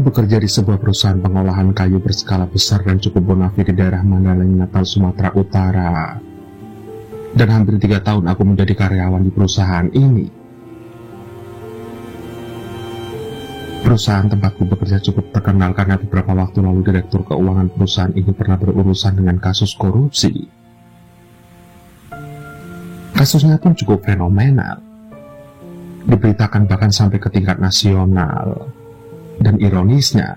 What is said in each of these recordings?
bekerja di sebuah perusahaan pengolahan kayu berskala besar dan cukup bonafit di daerah Mandalay, Natal, Sumatera Utara. Dan hampir 3 tahun aku menjadi karyawan di perusahaan ini. Perusahaan tempatku bekerja cukup terkenal karena beberapa waktu lalu direktur keuangan perusahaan ini pernah berurusan dengan kasus korupsi. Kasusnya pun cukup fenomenal. Diberitakan bahkan sampai ke tingkat nasional. Dan ironisnya,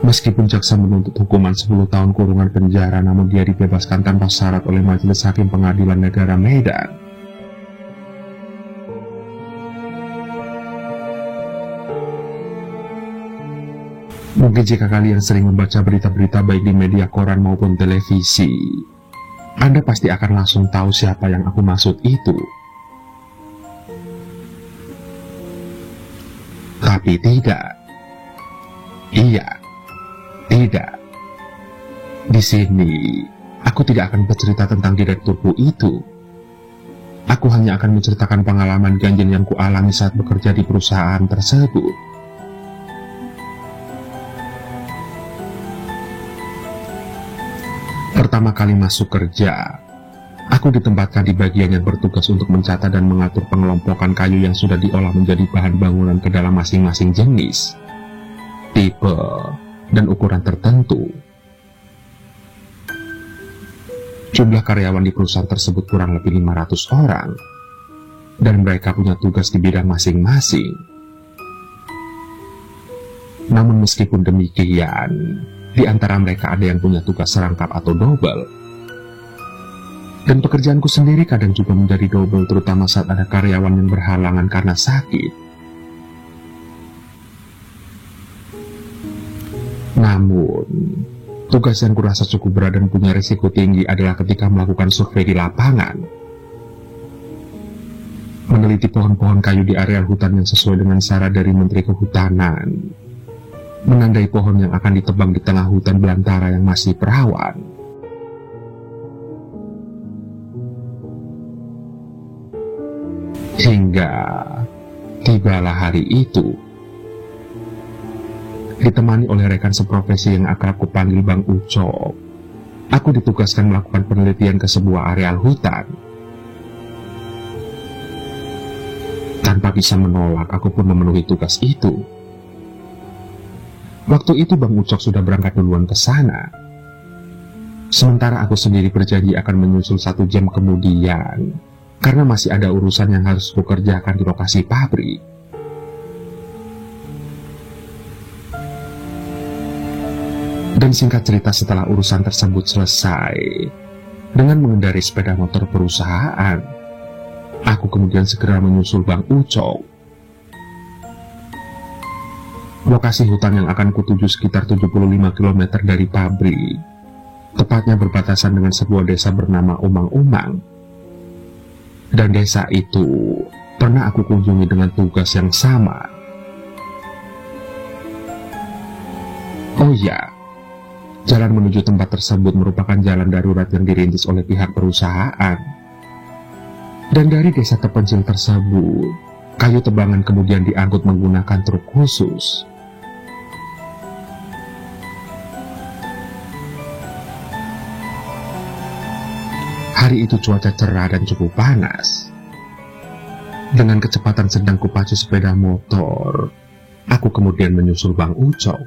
meskipun jaksa menuntut hukuman 10 tahun kurungan penjara, namun dia dibebaskan tanpa syarat oleh Majelis Hakim Pengadilan Negara Medan. Mungkin jika kalian sering membaca berita-berita baik di media koran maupun televisi, Anda pasti akan langsung tahu siapa yang aku maksud itu. Tapi tidak. Iya, tidak. Di sini, aku tidak akan bercerita tentang direkturku itu. Aku hanya akan menceritakan pengalaman ganjil yang kualami saat bekerja di perusahaan tersebut. Pertama kali masuk kerja, aku ditempatkan di bagian yang bertugas untuk mencatat dan mengatur pengelompokan kayu yang sudah diolah menjadi bahan bangunan ke dalam masing-masing jenis, tipe, dan ukuran tertentu. Jumlah karyawan di perusahaan tersebut kurang lebih 500 orang, dan mereka punya tugas di bidang masing-masing. Namun meskipun demikian, di antara mereka ada yang punya tugas serangkap atau double. Dan pekerjaanku sendiri kadang juga menjadi double, terutama saat ada karyawan yang berhalangan karena sakit. Namun, tugas yang kurasa cukup berat dan punya risiko tinggi adalah ketika melakukan survei di lapangan. Meneliti pohon-pohon kayu di areal hutan yang sesuai dengan syarat dari Menteri Kehutanan. Menandai pohon yang akan ditebang di tengah hutan belantara yang masih perawan. Hingga tibalah hari itu. Ditemani oleh rekan seprofesi yang akrab kupanggil Bang Ucok, aku ditugaskan melakukan penelitian ke sebuah areal hutan. Tanpa bisa menolak, aku pun memenuhi tugas itu. Waktu itu Bang Ucok sudah berangkat duluan ke sana. Sementara aku sendiri berjanji akan menyusul 1 jam kemudian, karena masih ada urusan yang harus kukerjakan di lokasi pabrik. Dan singkat cerita, setelah urusan tersebut selesai, dengan mengendarai sepeda motor perusahaan, aku kemudian segera menyusul Bang Ucok. Lokasi hutan yang akan kutuju sekitar 75 km dari pabrik, tepatnya berbatasan dengan sebuah desa bernama Umang-Umang. Dan desa itu pernah aku kunjungi dengan tugas yang sama. Oh ya, jalan menuju tempat tersebut merupakan jalan darurat yang dirintis oleh pihak perusahaan. Dan dari desa terpencil tersebut, kayu tebangan kemudian diangkut menggunakan truk khusus. Hari itu cuaca cerah dan cukup panas. Dengan kecepatan sedang kupacu sepeda motor, aku kemudian menyusul Bang Ucok.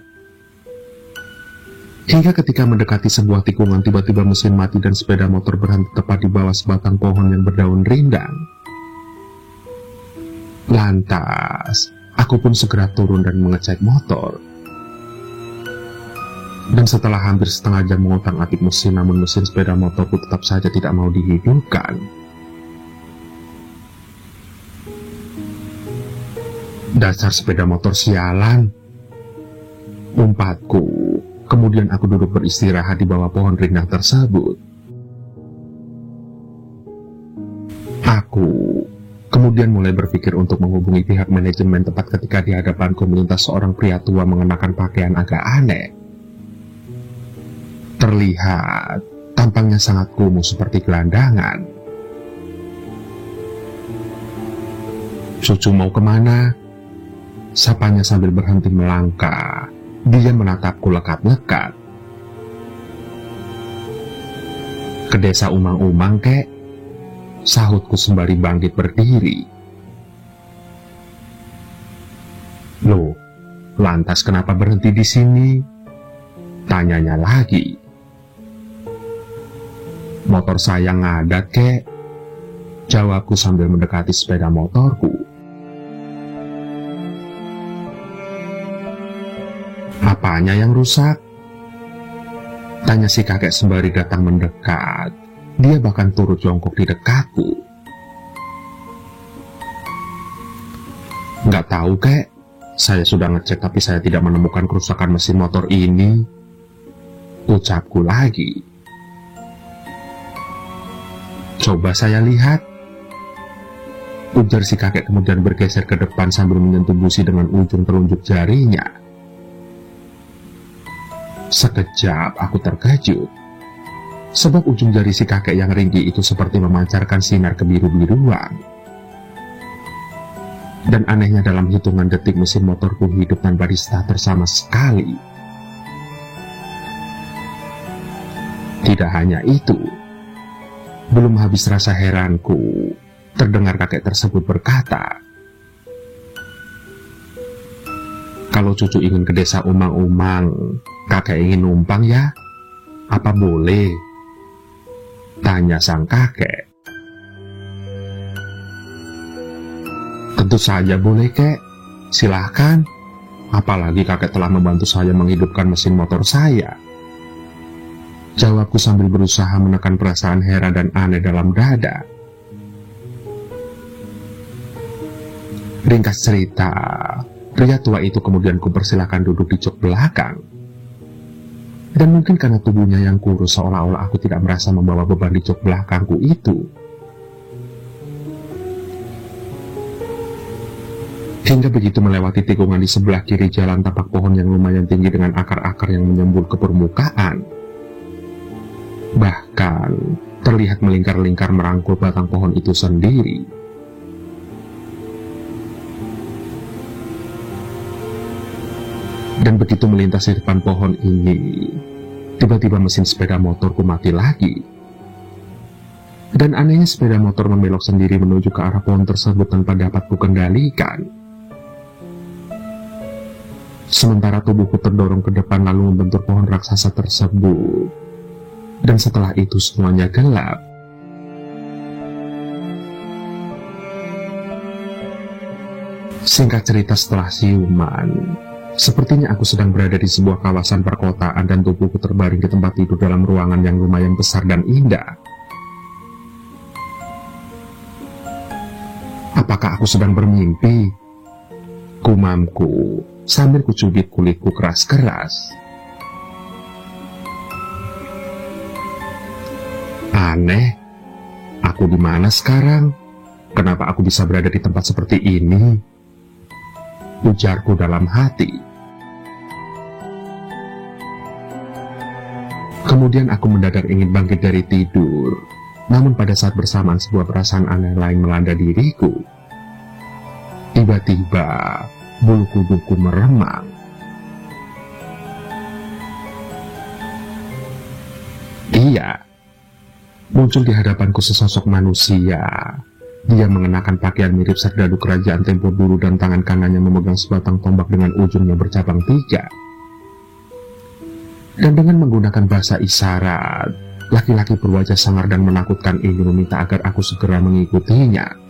Hingga ketika mendekati sebuah tikungan, tiba-tiba mesin mati dan sepeda motor berhenti tepat di bawah sebatang pohon yang berdaun rindang. Lantas, aku pun segera turun dan mengecek motor. Dan setelah hampir setengah jam mengotak-atik mesin, namun mesin sepeda motorku tetap saja tidak mau dihidupkan. Dasar sepeda motor sialan, umpatku. Kemudian aku duduk beristirahat di bawah pohon rindang tersebut. Aku kemudian mulai berpikir untuk menghubungi pihak manajemen, tepat ketika di hadapanku melintas seorang pria tua mengenakan pakaian agak aneh. Terlihat tampangnya sangat kumuh seperti gelandangan. "Cucu mau kemana?" Sapanya sambil berhenti melangkah Dia menatapku lekat-lekat. "Ke desa Umang-Umang, kek," sahutku sembari bangkit berdiri. "Loh, lantas kenapa berhenti di sini?" tanyanya lagi. "Motor saya ngadat, kek," jawabku sambil mendekati sepeda motorku. "Apanya yang rusak?" tanya si kakek sembari datang mendekat. Dia bahkan turut jongkok di dekatku. "Nggak tahu, kek. Saya sudah ngecek tapi saya tidak menemukan kerusakan mesin motor ini," ucapku lagi. "Coba saya lihat," ujar si kakek kemudian bergeser ke depan sambil menyentuh busi dengan ujung telunjuk jarinya. Sekejap aku terkejut, sebab ujung jari si kakek yang ringkih itu seperti memancarkan sinar kebiru-biruan. Dan anehnya dalam hitungan detik mesin motorku hidup tanpa di-starter sama sekali. Tidak hanya itu, belum habis rasa heranku, terdengar kakek tersebut berkata, "Kalau cucu ingin ke desa Umang-Umang, kakek ingin numpang ya? Apa boleh?" tanya sang kakek. "Tentu saja boleh, kek. Silahkan. Apalagi kakek telah membantu saya menghidupkan mesin motor saya," jawabku sambil berusaha menekan perasaan heran dan aneh dalam dada. Ringkas cerita, pria tua itu kemudian kupersilahkan duduk di jok belakang. Dan mungkin karena tubuhnya yang kurus, seolah-olah aku tidak merasa membawa beban di jok belakangku itu. Hingga begitu melewati tikungan di sebelah kiri jalan tapak pohon yang lumayan tinggi dengan akar-akar yang menyembul ke permukaan. Bahkan terlihat melingkar-lingkar merangkul batang pohon itu sendiri. Dan begitu melintas di depan pohon ini, tiba-tiba mesin sepeda motorku mati lagi. Dan anehnya sepeda motor membelok sendiri menuju ke arah pohon tersebut tanpa dapat kukendalikan. Sementara tubuhku terdorong ke depan lalu membentur pohon raksasa tersebut. Dan setelah itu semuanya gelap. Singkat cerita, setelah siuman, sepertinya aku sedang berada di sebuah kawasan perkotaan dan tubuhku terbaring di tempat tidur dalam ruangan yang lumayan besar dan indah. Apakah aku sedang bermimpi? Gumamku sambil kucubit kulitku keras-keras. Aneh, aku di mana sekarang? Kenapa aku bisa berada di tempat seperti ini? Ujarku dalam hati. Kemudian aku mendadak ingin bangkit dari tidur, namun pada saat bersamaan sebuah perasaan aneh lain melanda diriku. Tiba-tiba bulu kuduku meremang. Iya, muncul di hadapanku sesosok manusia. Dia mengenakan pakaian mirip serdadu kerajaan tempo dulu dan tangan kanannya memegang sebatang tombak dengan ujungnya bercabang 3. Dan dengan menggunakan bahasa isyarat, laki-laki berwajah sangar dan menakutkan ini meminta agar aku segera mengikutinya.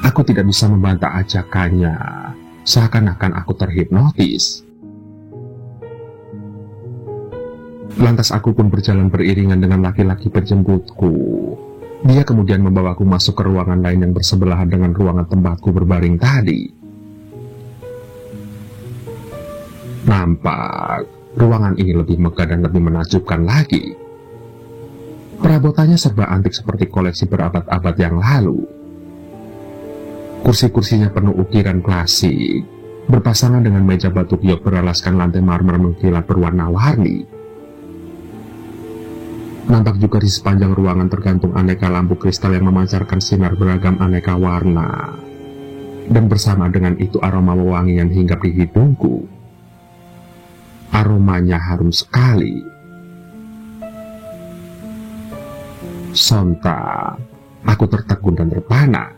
Aku tidak bisa membantah ajakannya, seakan-akan aku terhipnotis. Lantas aku pun berjalan beriringan dengan laki-laki penjemputku. Dia kemudian membawaku masuk ke ruangan lain yang bersebelahan dengan ruangan tempatku berbaring tadi. Nampak ruangan ini lebih megah dan lebih menakjubkan lagi. Perabotannya serba antik seperti koleksi berabad-abad yang lalu. Kursi-kursinya penuh ukiran klasik, berpasangan dengan meja batu giok beralaskan lantai marmer mengkilat berwarna-warni. Nampak juga di sepanjang ruangan tergantung aneka lampu kristal yang memancarkan sinar beragam aneka warna. Dan bersama dengan itu aroma wewangian hinggap di hidungku. Aromanya harum sekali. Sontak, aku tertegun dan terpana.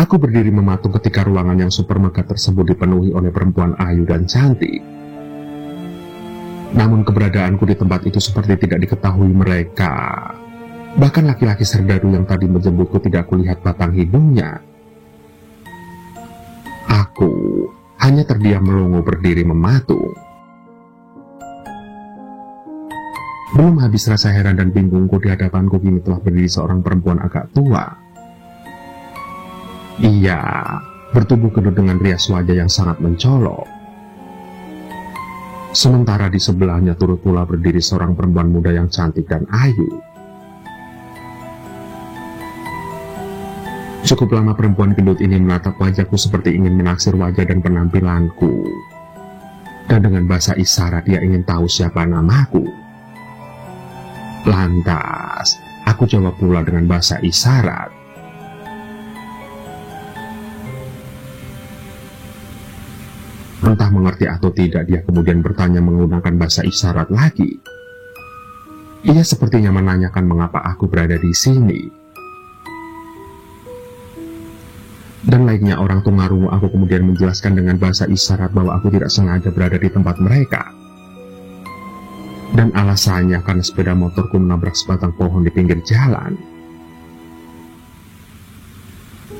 Aku berdiri mematung ketika ruangan yang super megah tersebut dipenuhi oleh perempuan ayu dan cantik. Namun keberadaanku di tempat itu seperti tidak diketahui mereka. Bahkan laki-laki serdadu yang tadi menjemputku tidak kulihat batang hidungnya. Aku hanya terdiam melongo berdiri mematung. Belum habis rasa heran dan bingungku, di hadapanku kini telah berdiri seorang perempuan agak tua. Ia bertubuh gendut dengan rias wajah yang sangat mencolok. Sementara di sebelahnya turut pula berdiri seorang perempuan muda yang cantik dan ayu. Cukup lama perempuan gendut ini menatap wajahku seperti ingin menaksir wajah dan penampilanku. Dan dengan bahasa isyarat dia ingin tahu siapa namaku. Lantas, aku jawab pula dengan bahasa isyarat. Entah mengerti atau tidak, dia kemudian bertanya menggunakan bahasa isyarat lagi. Ia sepertinya menanyakan mengapa aku berada di sini. Dan layaknya orang tunarungu, aku kemudian menjelaskan dengan bahasa isyarat bahwa aku tidak sengaja berada di tempat mereka. Dan alasannya karena sepeda motorku menabrak sebatang pohon di pinggir jalan.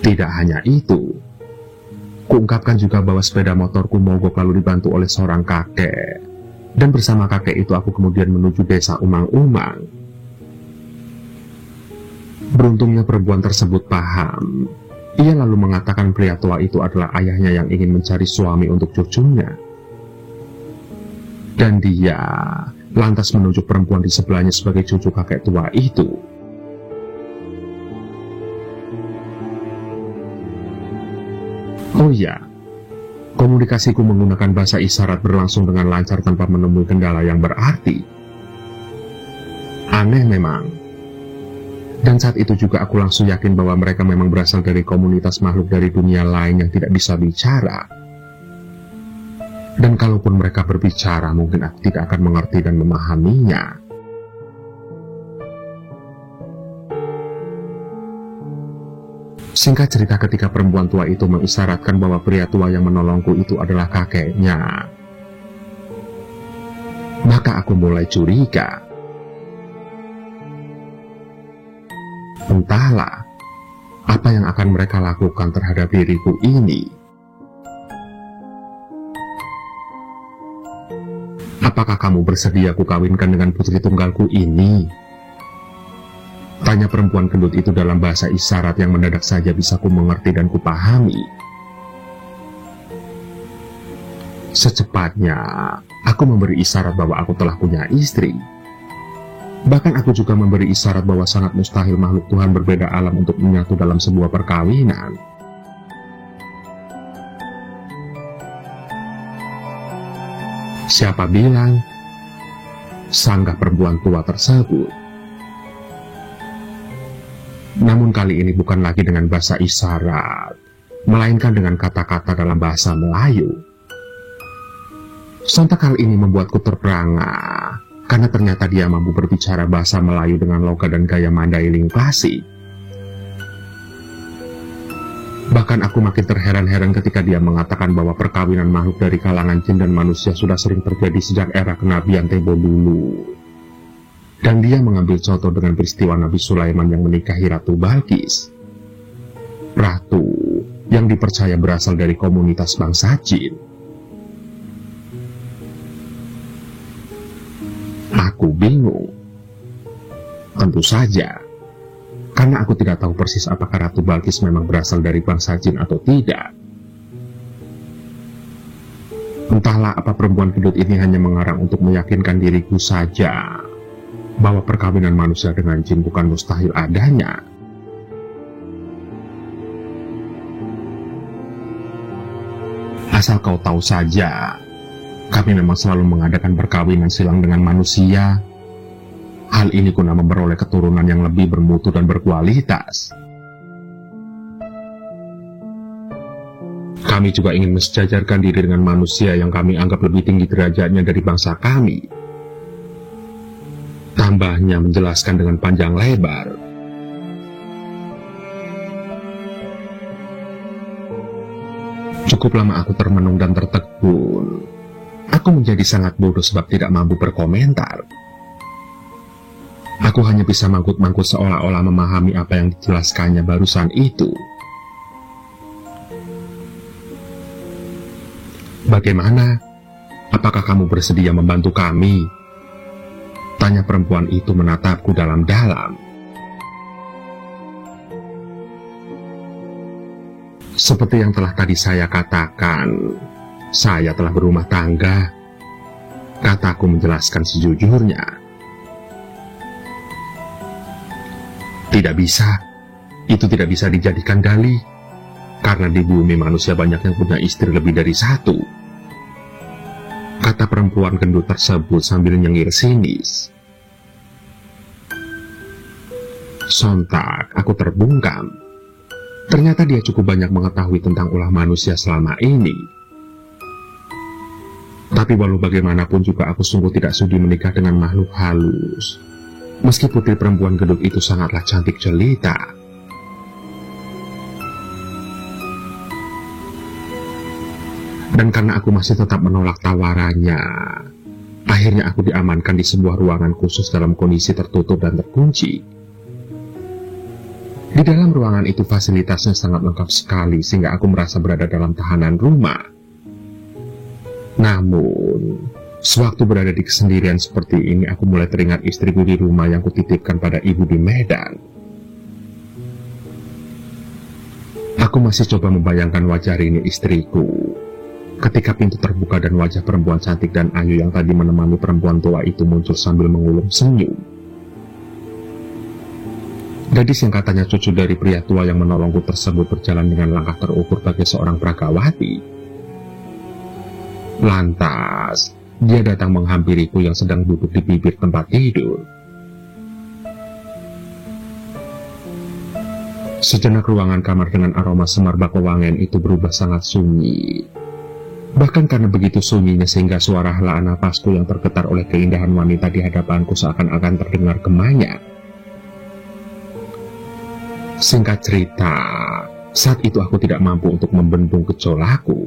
Tidak hanya itu, kuungkapkan juga bahwa sepeda motorku mogok lalu dibantu oleh seorang kakek. Dan bersama kakek itu aku kemudian menuju desa Umang-Umang. Beruntungnya perempuan tersebut paham. Ia lalu mengatakan pria tua itu adalah ayahnya yang ingin mencari suami untuk cucunya. Dan dia lantas menunjuk perempuan di sebelahnya sebagai cucu kakek tua itu. Oh ya, komunikasiku menggunakan bahasa isyarat berlangsung dengan lancar tanpa menemui kendala yang berarti. Aneh memang. Dan saat itu juga aku langsung yakin bahwa mereka memang berasal dari komunitas makhluk dari dunia lain yang tidak bisa bicara. Dan kalaupun mereka berbicara, mungkin aku tidak akan mengerti dan memahaminya. Singkat cerita, ketika perempuan tua itu mengisyaratkan bahwa pria tua yang menolongku itu adalah kakeknya, maka aku mulai curiga. Entahlah, apa yang akan mereka lakukan terhadap diriku ini. Apakah kamu bersedia kukawinkan dengan putri tunggalku ini? Tanya perempuan gendut itu dalam bahasa isyarat yang mendadak saja bisa ku mengerti dan kupahami. Secepatnya, aku memberi isyarat bahwa aku telah punya istri. Bahkan aku juga memberi isyarat bahwa sangat mustahil makhluk Tuhan berbeda alam untuk menyatu dalam sebuah perkawinan. Siapa bilang? Sanggah perempuan tua tersebut. Namun kali ini bukan lagi dengan bahasa isyarat, melainkan dengan kata-kata dalam bahasa Melayu. Sontak hal ini membuatku terperangah, karena ternyata dia mampu berbicara bahasa Melayu dengan logat dan gaya Mandailing klasik. Bahkan aku makin terheran-heran ketika dia mengatakan bahwa perkawinan makhluk dari kalangan jin dan manusia sudah sering terjadi sejak era kenabian tempo dulu. Dan dia mengambil contoh dengan peristiwa Nabi Sulaiman yang menikahi Ratu Balkis. Ratu yang dipercaya berasal dari komunitas bangsa jin. Aku bingung. Tentu saja, karena aku tidak tahu persis apakah Ratu Balkis memang berasal dari bangsa jin atau tidak. Entahlah apa perempuan gendut ini hanya mengarang untuk meyakinkan diriku saja bahwa perkawinan manusia dengan jin bukan mustahil adanya. Asal kau tahu saja, kami memang selalu mengadakan perkawinan silang dengan manusia. Hal ini guna memperoleh keturunan yang lebih bermutu dan berkualitas. Kami juga ingin mensejajarkan diri dengan manusia yang kami anggap lebih tinggi derajatnya dari bangsa kami. Tambahnya menjelaskan dengan panjang lebar. Cukup lama aku termenung dan tertegun. Aku menjadi sangat bodoh sebab tidak mampu berkomentar. Aku hanya bisa mangkut-mangkut seolah-olah memahami apa yang dijelaskannya barusan itu. Bagaimana? Apakah kamu bersedia membantu kami? Tanya perempuan itu menatapku dalam-dalam. Seperti yang telah tadi saya katakan, saya telah berumah tangga. Kataku menjelaskan sejujurnya. Tidak bisa. Itu tidak bisa dijadikan dalih. Karena di bumi manusia banyak yang punya istri lebih dari satu. Kata perempuan gendut tersebut sambil nyengir sinis. Sontak aku terbungkam. Ternyata dia cukup banyak mengetahui tentang ulah manusia selama ini. Tapi walau bagaimanapun juga aku sungguh tidak sudi menikah dengan makhluk halus. Meski putri perempuan gendut itu sangatlah cantik jelita. Dan karena aku masih tetap menolak tawarannya, akhirnya aku diamankan di sebuah ruangan khusus dalam kondisi tertutup dan terkunci. Di dalam ruangan itu fasilitasnya sangat lengkap sekali sehingga aku merasa berada dalam tahanan rumah. Namun, sewaktu berada di kesendirian seperti ini, aku mulai teringat istriku di rumah yang kutitipkan pada ibu di Medan. Aku masih coba membayangkan wajah Rini istriku ketika pintu terbuka dan wajah perempuan cantik dan ayu yang tadi menemani perempuan tua itu muncul sambil mengulum senyum. Gadis yang katanya cucu dari pria tua yang menolongku tersebut berjalan dengan langkah terukur bagai seorang pragawati. Lantas, dia datang menghampiriku yang sedang duduk di bibir tempat tidur. Sejenak ruangan kamar dengan aroma semar bako wangen itu berubah sangat sunyi. Bahkan karena begitu sunyinya sehingga suara helaan napasku yang tergetar oleh keindahan wanita di hadapanku seakan-akan terdengar gemanya. Singkat cerita, saat itu aku tidak mampu untuk membendung gejolakku.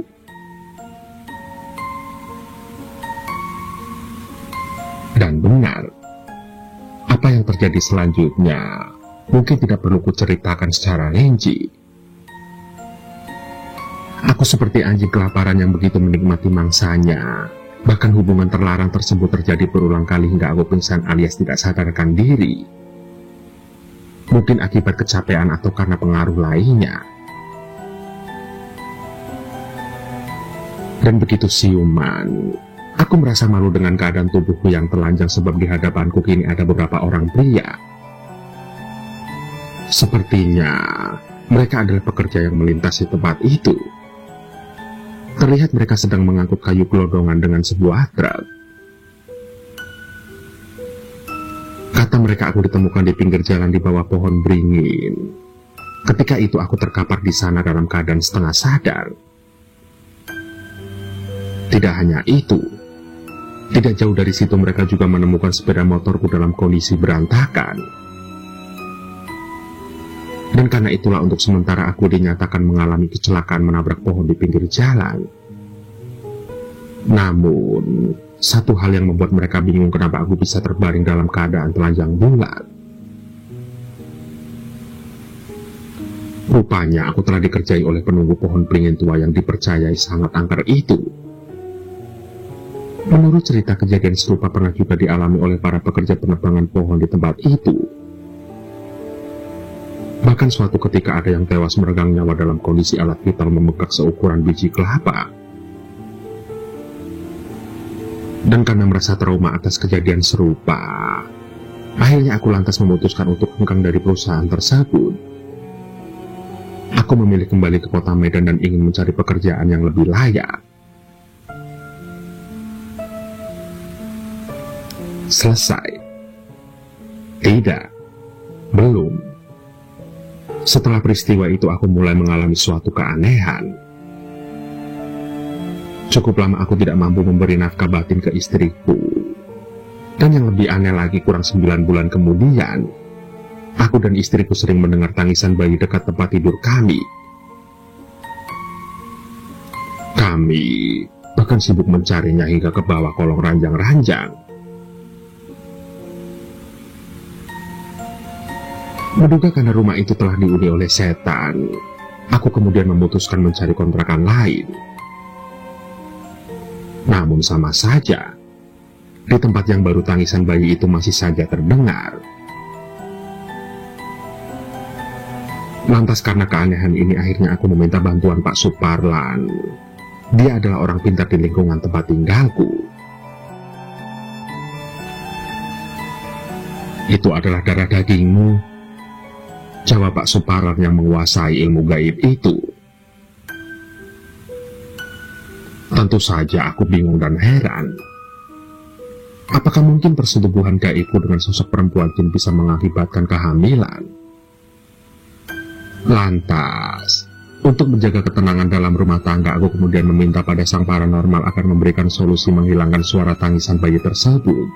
Dan benar, apa yang terjadi selanjutnya mungkin tidak perlu kuceritakan secara rinci. Aku seperti anjing kelaparan yang begitu menikmati mangsanya. Bahkan hubungan terlarang tersebut terjadi berulang kali hingga aku pingsan alias tidak sadarkan diri. Mungkin akibat kecapean atau karena pengaruh lainnya. Dan begitu siuman, aku merasa malu dengan keadaan tubuhku yang telanjang sebab di hadapanku kini ada beberapa orang pria. Sepertinya mereka adalah pekerja yang melintasi tempat itu. Terlihat mereka sedang mengangkut kayu gelodongan dengan sebuah truk. Kata mereka aku ditemukan di pinggir jalan di bawah pohon beringin. Ketika itu aku terkapar di sana dalam keadaan setengah sadar. Tidak hanya itu, tidak jauh dari situ mereka juga menemukan sepeda motorku dalam kondisi berantakan. Dan karena itulah untuk sementara aku dinyatakan mengalami kecelakaan menabrak pohon di pinggir jalan. Namun, satu hal yang membuat mereka bingung kenapa aku bisa terbaring dalam keadaan telanjang bulat. Rupanya aku telah dikerjai oleh penunggu pohon beringin tua yang dipercayai sangat angker itu. Menurut cerita, kejadian serupa pernah juga dialami oleh para pekerja penebangan pohon di tempat itu. Bahkan suatu ketika ada yang tewas meregang nyawa dalam kondisi alat vital membengkak seukuran biji kelapa. Dan karena merasa trauma atas kejadian serupa, akhirnya aku lantas memutuskan untuk hengkang dari perusahaan tersebut. Aku memilih kembali ke kota Medan dan ingin mencari pekerjaan yang lebih layak. Selesai? Tidak, belum. Setelah peristiwa itu aku mulai mengalami suatu keanehan. Cukup lama aku tidak mampu memberi nafkah batin ke istriku. Dan yang lebih aneh lagi, kurang 9 bulan kemudian, aku dan istriku sering mendengar tangisan bayi dekat tempat tidur kami. Kami bahkan sibuk mencarinya hingga ke bawah kolong ranjang-ranjang. Menduga karena rumah itu telah dihuni oleh setan, aku kemudian memutuskan mencari kontrakan lain. Namun sama saja, di tempat yang baru tangisan bayi itu masih saja terdengar. Lantas karena keanehan ini akhirnya aku meminta bantuan Pak Suparlan. Dia adalah orang pintar di lingkungan tempat tinggalku. Itu adalah darah dagingmu, jawab Pak Suparlan yang menguasai ilmu gaib itu. Tentu saja aku bingung dan heran. Apakah mungkin persetubuhan gaibku dengan sosok perempuan jin bisa mengakibatkan kehamilan? Lantas, untuk menjaga ketenangan dalam rumah tangga, aku kemudian meminta pada sang paranormal agar memberikan solusi menghilangkan suara tangisan bayi tersebut.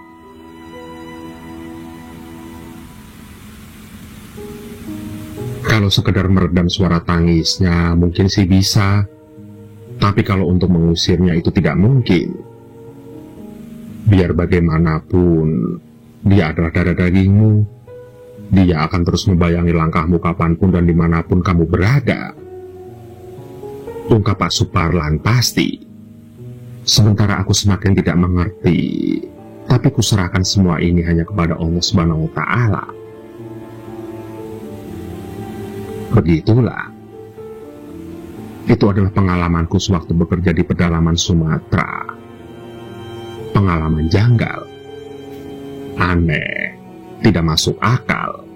Kalau sekedar meredam suara tangisnya, mungkin sih bisa. Tapi kalau untuk mengusirnya itu tidak mungkin. Biar bagaimanapun, dia adalah darah dagingmu. Dia akan terus membayangi langkahmu kapanpun dan dimanapun kamu berada. Ungkap Pak Suparlan pasti. Sementara aku semakin tidak mengerti, tapi kuserahkan semua ini hanya kepada Allah Subhanahu wa Ta'ala. Begitulah. Itu adalah pengalamanku sewaktu bekerja di pedalaman Sumatera. Pengalaman janggal, aneh, tidak masuk akal.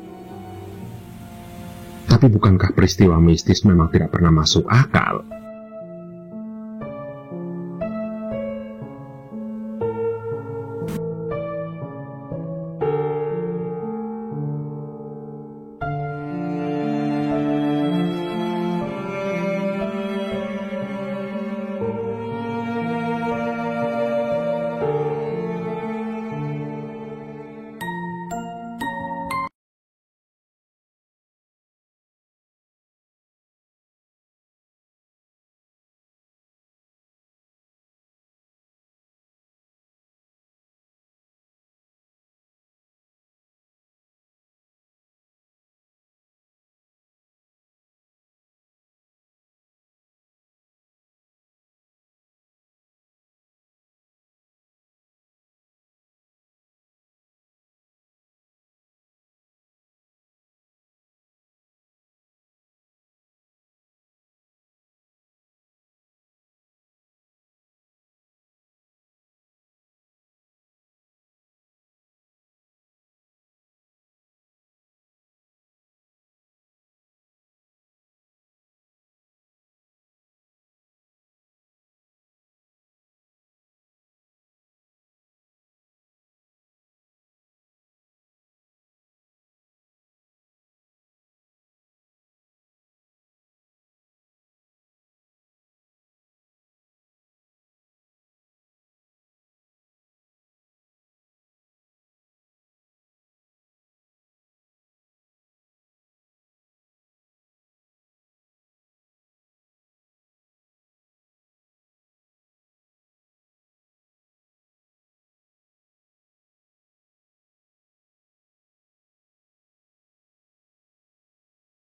Tapi bukankah peristiwa mistis memang tidak pernah masuk akal?